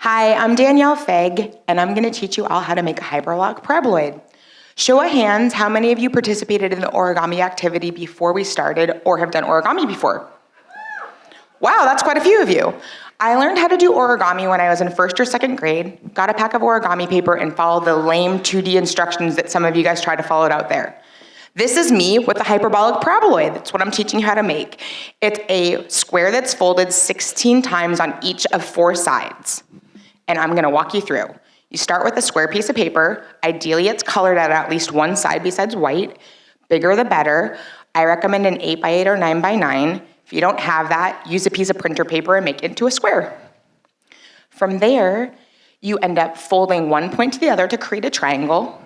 Hi, I'm Danielle Fague, and I'm going to teach you all how to make a hyperbolic paraboloid. Show of hands, how many of you participated in the origami activity before we started or have done origami before? Wow, that's quite a few of you. I learned how to do origami when I was in first or second grade, got a pack of origami paper, and followed the lame 2D instructions that some of you guys try to follow out there. This is me with the hyperbolic paraboloid. That's what I'm teaching you how to make. It's a square that's folded 16 times on each of 4 sides. And I'm gonna walk you through. You start with a square piece of paper. Ideally, it's colored at least one side besides white. Bigger the better. I recommend an 8x8 or 9x9. If you don't have that, use a piece of printer paper and make it into a square. From there, you end up folding one point to the other to create a triangle,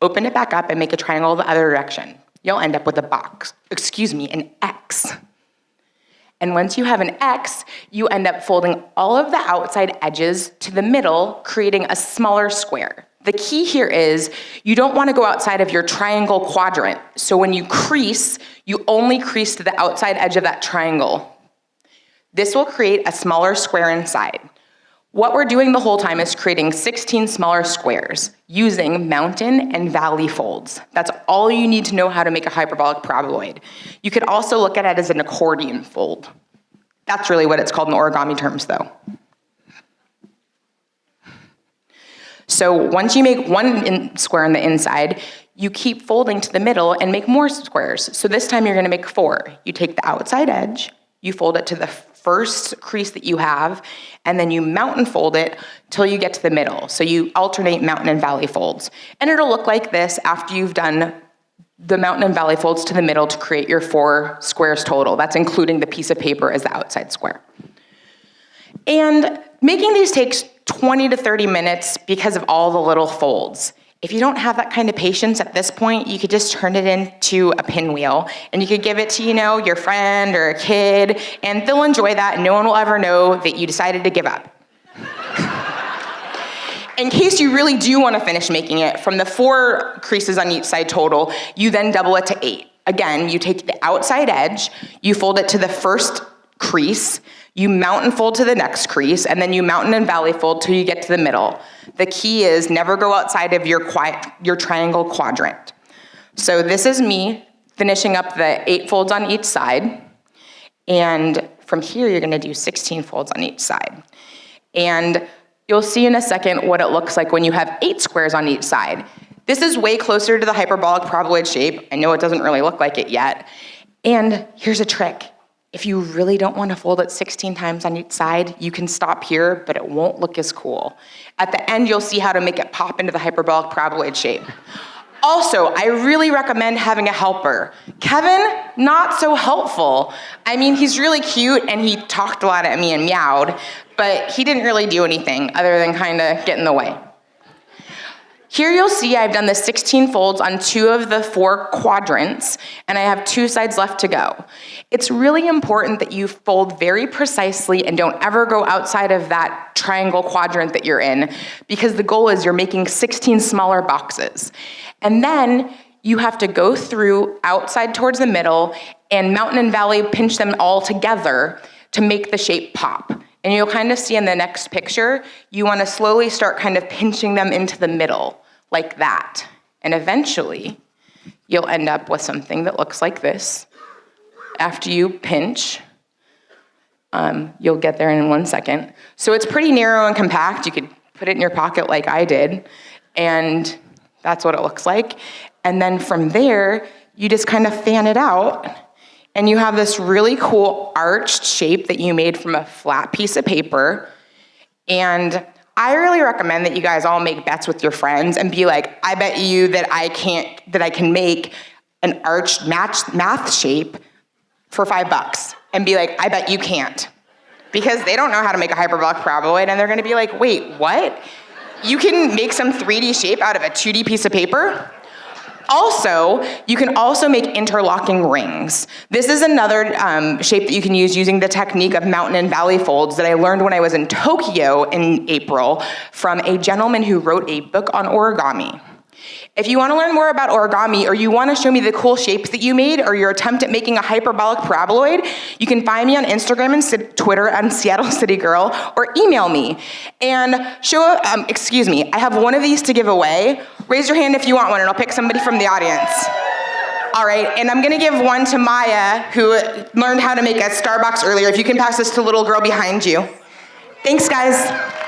open it back up and make a triangle the other direction. You'll end up with an X. And once you have an X, you end up folding all of the outside edges to the middle, creating a smaller square. The key here is you don't want to go outside of your triangle quadrant. So when you crease, you only crease to the outside edge of that triangle. This will create a smaller square inside. What we're doing the whole time is creating 16 smaller squares using mountain and valley folds. That's all you need to know how to make a hyperbolic paraboloid. You could also look at it as an accordion fold. That's really what it's called in origami terms though. So once you make one square on the inside, you keep folding to the middle and make more squares. So this time you're gonna make 4. You take the outside edge, you fold it to the first crease that you have, and then you mountain fold it till you get to the middle. So you alternate mountain and valley folds. And it'll look like this after you've done the mountain and valley folds to the middle to create your 4 squares total. That's including the piece of paper as the outside square. And making these takes 20 to 30 minutes because of all the little folds. If you don't have that kind of patience at this point, you could just turn it into a pinwheel and you could give it to, your friend or a kid, and they'll enjoy that and no one will ever know that you decided to give up. In case you really do want to finish making it, from the 4 creases on each side total, you then double it to 8. Again, you take the outside edge, you fold it to the first crease, you mountain fold to the next crease, and then you mountain and valley fold till you get to the middle. The key is never go outside of your triangle quadrant. So this is me finishing up the 8 folds on each side. And from here, you're gonna do 16 folds on each side. And you'll see in a second what it looks like when you have 8 squares on each side. This is way closer to the hyperbolic paraboloid shape. I know it doesn't really look like it yet. And here's a trick. If you really don't want to fold it 16 times on each side, you can stop here, but it won't look as cool. At the end, you'll see how to make it pop into the hyperbolic paraboloid shape. Also, I really recommend having a helper. Kevin, not so helpful. I mean, he's really cute and he talked a lot at me and meowed, but he didn't really do anything other than kind of get in the way. Here you'll see I've done the 16 folds on 2 of the 4 quadrants, and I have 2 sides left to go. It's really important that you fold very precisely and don't ever go outside of that triangle quadrant that you're in, because the goal is you're making 16 smaller boxes. And then you have to go through outside towards the middle and mountain and valley pinch them all together to make the shape pop. And you'll kind of see in the next picture, you want to slowly start kind of pinching them into the middle, like that. And eventually, you'll end up with something that looks like this. After you pinch, you'll get there in 1 second. So it's pretty narrow and compact. You could put it in your pocket like I did, and that's what it looks like. And then from there, you just kind of fan it out, and you have this really cool arched shape that you made from a flat piece of paper. And I really recommend that you guys all make bets with your friends and be like, I bet you that I can make an arched math shape for $5. And be like, I bet you can't. Because they don't know how to make a hyperbolic paraboloid and they're gonna be like, wait, what? You can make some 3D shape out of a 2D piece of paper? Also, you can also make interlocking rings. This is another shape that you can use using the technique of mountain and valley folds that I learned when I was in Tokyo in April from a gentleman who wrote a book on origami. If you wanna learn more about origami or you wanna show me the cool shapes that you made or your attempt at making a hyperbolic paraboloid, you can find me on Instagram and Twitter at Seattle City Girl or email me. And I have one of these to give away. Raise your hand if you want one and I'll pick somebody from the audience. All right, and I'm gonna give one to Maya, who learned how to make a Starbucks earlier. If you can pass this to the little girl behind you. Thanks, guys.